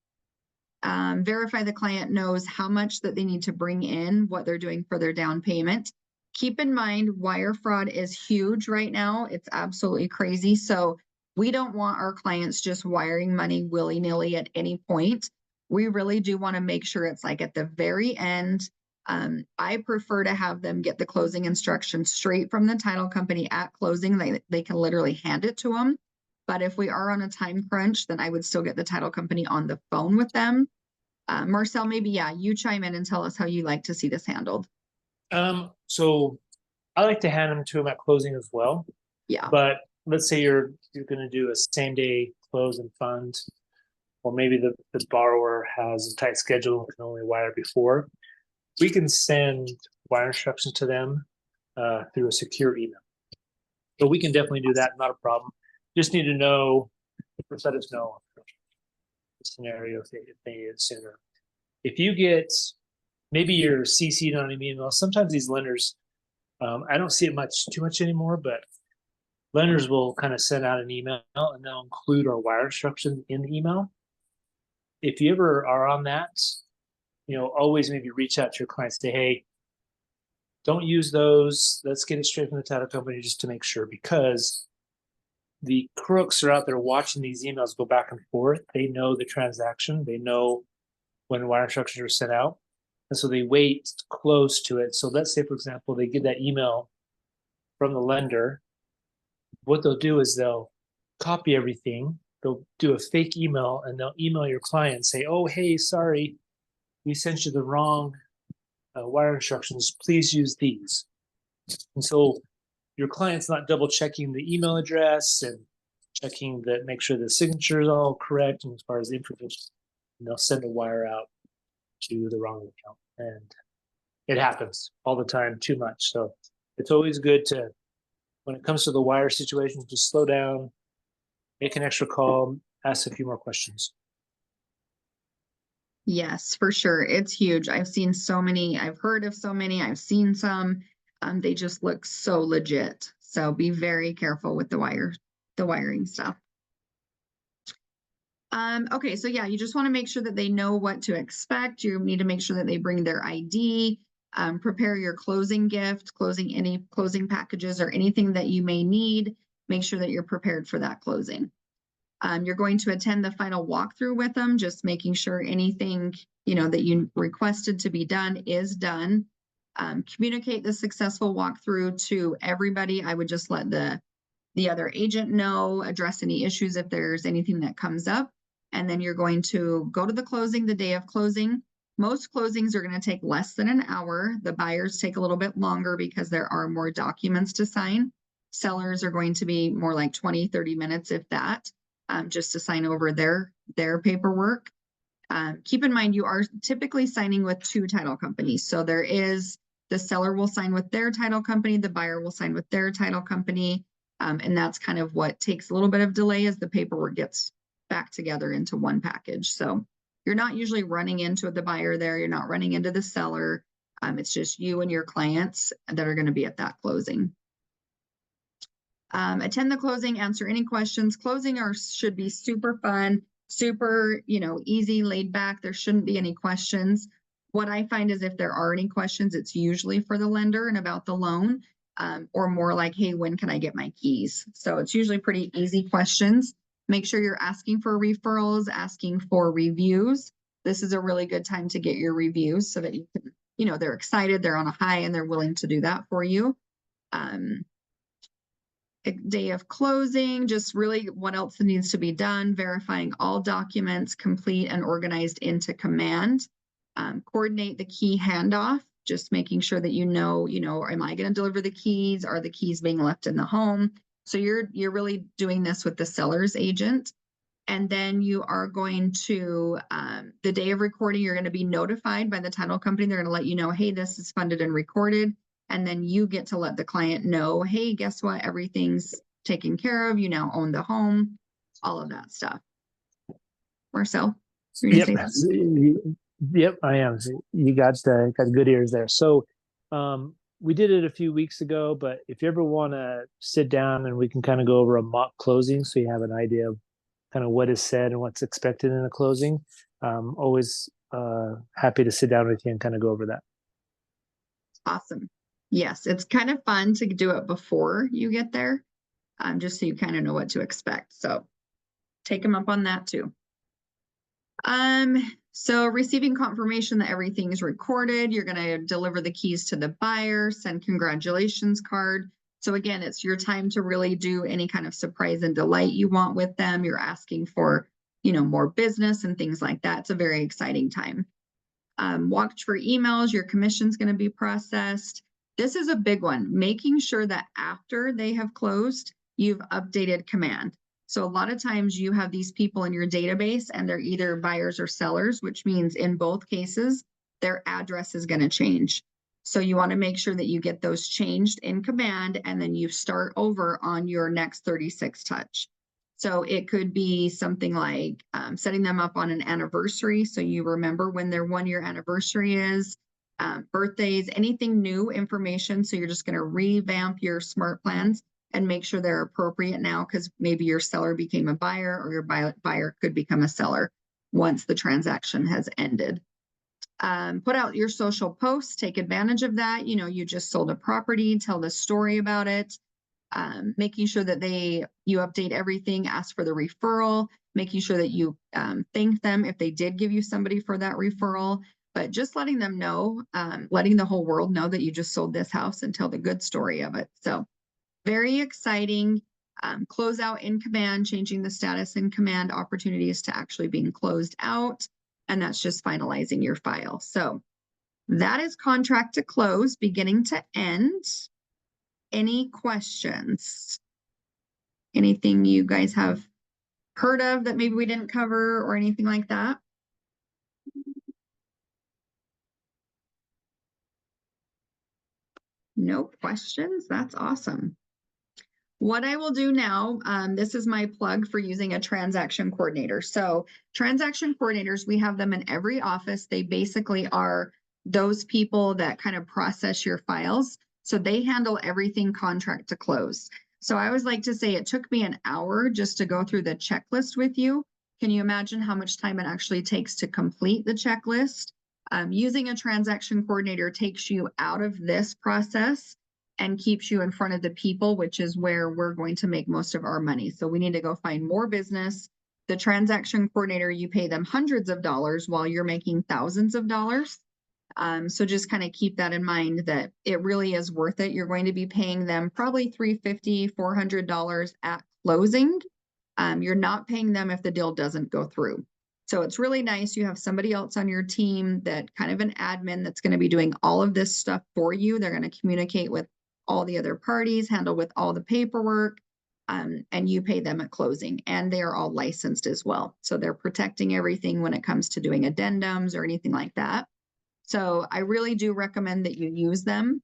Verify the client knows how much that they need to bring in, what they're doing for their down payment. Keep in mind, wire fraud is huge right now. It's absolutely crazy. So we don't want our clients just wiring money willy-nilly at any point. We really do want to make sure it's like at the very end. I prefer to have them get the closing instructions straight from the title company at closing. They can literally hand it to them. But if we are on a time crunch, then I would still get the title company on the phone with them. Marcel, maybe, you chime in and tell us how you like to see this handled. So I like to hand them to them at closing as well. Yeah. But let's say you're going to do a same day close and fund, or maybe the borrower has a tight schedule and can only wire before. We can send wire instructions to them through a secure email. So we can definitely do that, not a problem. Just need to know, first let us know the scenario if they need it sooner. If you get, maybe you're CC'd on an email, sometimes these lenders, I don't see it too much anymore, but lenders will kind of send out an email and they'll include our wire instructions in the email. If you ever are on that, always maybe reach out to your client, say, hey, don't use those. Let's get it straight from the title company just to make sure, because the crooks are out there watching these emails go back and forth. They know the transaction. They know when wire instructions are sent out. And so they wait close to it. So let's say, for example, they get that email from the lender. What they'll do is they'll copy everything. They'll do a fake email and they'll email your client and say, oh, hey, sorry, we sent you the wrong wire instructions. Please use these. And so your client's not double checking the email address and checking that, make sure the signature is all correct. And as far as the information, they'll send a wire out to the wrong account. And it happens all the time, too much. So it's always good to, when it comes to the wire situation, just slow down, make an extra call, ask a few more questions. Yes, for sure. It's huge. I've seen so many. I've heard of so many. I've seen some. They just look so legit. So be very careful with the wiring stuff. Okay, so you just want to make sure that they know what to expect. You need to make sure that they bring their ID, prepare your closing gift, any closing packages or anything that you may need. Make sure that you're prepared for that closing. You're going to attend the final walkthrough with them, just making sure anything, that you requested to be done is done. Communicate the successful walkthrough to everybody. I would just let the other agent know, address any issues if there's anything that comes up. And then you're going to go to the closing the day of closing. Most closings are going to take less than an hour. The buyers take a little bit longer because there are more documents to sign. Sellers are going to be more like 20, 30 minutes, if that, just to sign over their paperwork. Keep in mind, you are typically signing with 2 title companies. So the seller will sign with their title company, the buyer will sign with their title company. And that's kind of what takes a little bit of delay as the paperwork gets back together into one package. So you're not usually running into the buyer there. You're not running into the seller. It's just you and your clients that are going to be at that closing. Attend the closing, answer any questions. Closing should be super fun, super, easy, laid back. There shouldn't be any questions. What I find is if there are any questions, it's usually for the lender and about the loan, or more like, hey, when can I get my keys? So it's usually pretty easy questions. Make sure you're asking for referrals, asking for reviews. This is a really good time to get your reviews so that you can, they're excited, they're on a high, and they're willing to do that for you. Day of closing, just really what else needs to be done, verifying all documents complete and organized into command. Coordinate the key handoff, just making sure that am I going to deliver the keys? Are the keys being left in the home? So you're really doing this with the seller's agent. And then you are going to, the day of recording, you're going to be notified by the title company. They're going to let you know, hey, this is funded and recorded. And then you get to let the client know, hey, guess what? Everything's taken care of. You now own the home, all of that stuff. Marcel, you're going to say something? Yep, I am. So you got good ears there. So we did it a few weeks ago, but if you ever want to sit down and we can kind of go over a mock closing so you have an idea of kind of what is said and what's expected in a closing, always happy to sit down with you and kind of go over that. Awesome. Yes, it's kind of fun to do it before you get there, just so you kind of know what to expect. So take them up on that too. So receiving confirmation that everything is recorded, you're going to deliver the keys to the buyer, send congratulations card. So again, it's your time to really do any kind of surprise and delight you want with them. You're asking for, more business and things like that. It's a very exciting time. Watch for emails, your commission's going to be processed. This is a big one, making sure that after they have closed, you've updated command. So a lot of times you have these people in your database and they're either buyers or sellers, which means in both cases, their address is going to change. So you want to make sure that you get those changed in command and then you start over on your next 36 touch. So it could be something like setting them up on an anniversary. So you remember when their 1-year anniversary is, birthdays, anything new information. So you're just going to revamp your smart plans and make sure they're appropriate now, because maybe your seller became a buyer or your buyer could become a seller once the transaction has ended. Put out your social posts, take advantage of that. You just sold a property, tell the story about it. Making sure that you update everything, ask for the referral, making sure that you thank them if they did give you somebody for that referral, but just letting them know, letting the whole world know that you just sold this house and tell the good story of it. So very exciting. Close out in command, changing the status in command, opportunities to actually being closed out. And that's just finalizing your file. So that is contract to close, beginning to end. Any questions? Anything you guys have heard of that maybe we didn't cover or anything like that? No questions? That's awesome. What I will do now, this is my plug for using a transaction coordinator. So transaction coordinators, we have them in every office. They basically are those people that kind of process your files. So they handle everything contract to close. So I always like to say it took me an hour just to go through the checklist with you. Can you imagine how much time it actually takes to complete the checklist? Using a transaction coordinator takes you out of this process and keeps you in front of the people, which is where we're going to make most of our money. So we need to go find more business. The transaction coordinator, you pay them hundreds of dollars while you're making thousands of dollars. So just kind of keep that in mind that it really is worth it. You're going to be paying them probably $350, $400 at closing. You're not paying them if the deal doesn't go through. So it's really nice. You have somebody else on your team that kind of an admin that's going to be doing all of this stuff for you. They're going to communicate with all the other parties, handle with all the paperwork, and you pay them at closing. And they are all licensed as well. So they're protecting everything when it comes to doing addendums or anything like that. So I really do recommend that you use them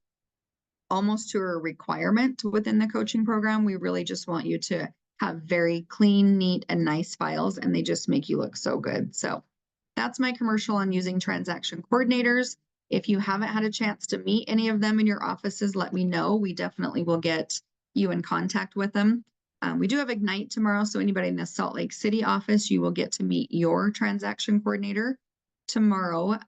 almost to a requirement within the coaching program. We really just want you to have very clean, neat, and nice files, and they just make you look so good. So that's my commercial on using transaction coordinators. If you haven't had a chance to meet any of them in your offices, let me know. We definitely will get you in contact with them. We do have Ignite tomorrow, so anybody in the Salt Lake City office, you will get to meet your transaction coordinator tomorrow.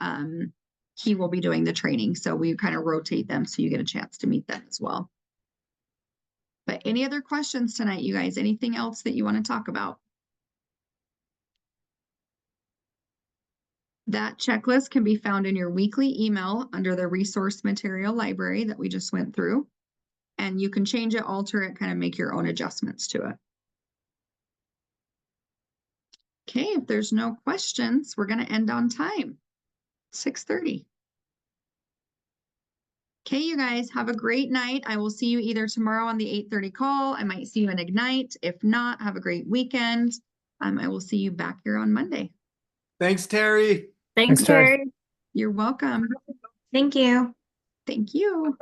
He will be doing the training, so we kind of rotate them so you get a chance to meet them as well. But any other questions tonight, you guys? Anything else that you want to talk about? That checklist can be found in your weekly email under the resource material library that we just went through. And you can change it, alter it, kind of make your own adjustments to it. Okay, if there's no questions, we're going to end on time. 6:30. Okay, you guys have a great night. I will see you either tomorrow on the 8:30 call. I might see you in Ignite. If not, have a great weekend. I will see you back here on Monday. Thanks, Terry. Thanks, Terry. You're welcome. Thank you. Thank you.